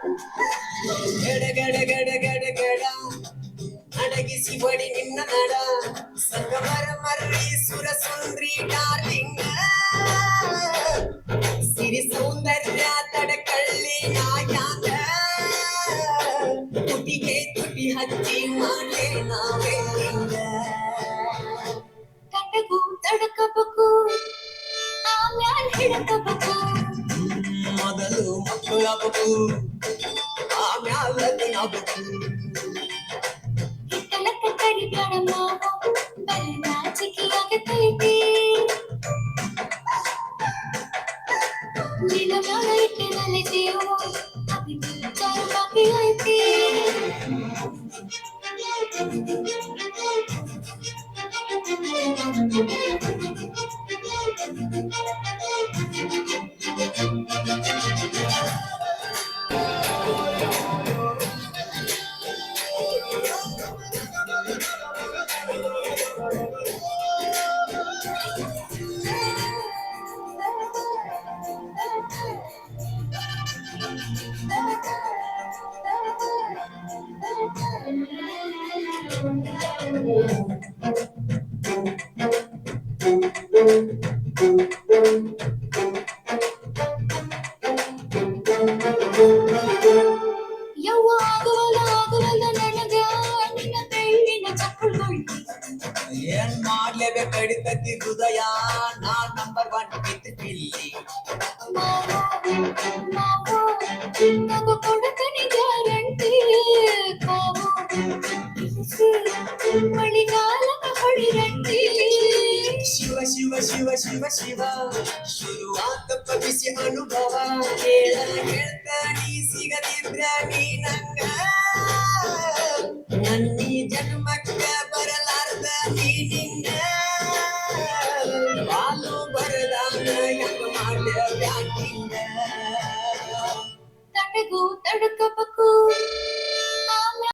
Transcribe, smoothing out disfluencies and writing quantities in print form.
ಗಡ ಗಡ ಗಡ ಗಡ ಗಡ ಅಡಗಿಸಿ ಬಡಿ ನಿನ್ನ ನಡ ಸಂಗಮರ ಮರ್ರಿ ಸುರ ಸುಂದ್ರಿ ಡಾರ್ಲಿಂಗ ಸಿರಿ ಸೌಂದರ್ಯ ತಡಕಳ್ಳಿ ನಾಯಾಗ ತುಟಿಗೆ ತುಟಿ ಹಚ್ಚಿ ಮಾಡೇ ನಾವೇ ಹಿಂಗ ಕಟಗೂ ತಡಕಬೇಕು ಆಮ್ಯಾಲ್ ಹಿಡಕಬೇಕು ಮೊದಲು ಮಕ್ಕಳಾಗಬೇಕು ಆಮ್ಯಾಲ ದಿನಬೇಕು ಹಿತ್ತಲಕ್ಕ ಕರಿಬೇಡ ಮಾವ ಬರೀ ನಾಚಿಕೆಯಾಗತೈತಿ ನಿನ್ನ ಮ್ಯಾಲ ಇಟ್ಟಿನಲ್ಲಿ ಜೀವ ಅದಕ್ಕೆ ವಿಚಾರ ಬಾಕಿ ಐತಿ ಯವ್ವ ಆಗುವಲ್ಲ ಆಗುವಲ್ಲ ನನಗ ನಿನ್ನ ಬೆಳ್ಳಿನ ಚಕ್ಕಳ್ಗಳು ಏನ್ ಮಾಡ್ಲೇಬೇಕು ಕಡಿತತಿ ಹೃದಯ ನಾ ನಂಬರ್ 1 ಕಿತ್ ಪಿಲ್ಲಿ ನಗು ಕೊಡತನಿ ಗ್ಯಾರಂಟಿ ಕಾವು ಮಳಿಗಾಲದ ಹೊಡಿರಂಟಿ ಶಿವ ಶಿವ ಶಿವ ಶಿವ ಶಿವ ಶುರುವಾತಪ್ಪ ಬಿಸಿ ಅನುಭವ ಕೇಳ ಹೇಳ್ತಾನಿ ಸಿಗದಿದ್ರ ನೀ ನಂಗ ನನ್ನೀ ಜನ್ಮಕ್ಕ ಬರಲಾರ್ದ ನೀ ನಿನ್ನ ಬಾಲು ಬರದಾನ ಹೆಂಗ ಮಾಡ್ಯ ಬ್ಯಾಟಿಂಗ ತಡಗೂ ತಡಕಬೇಕು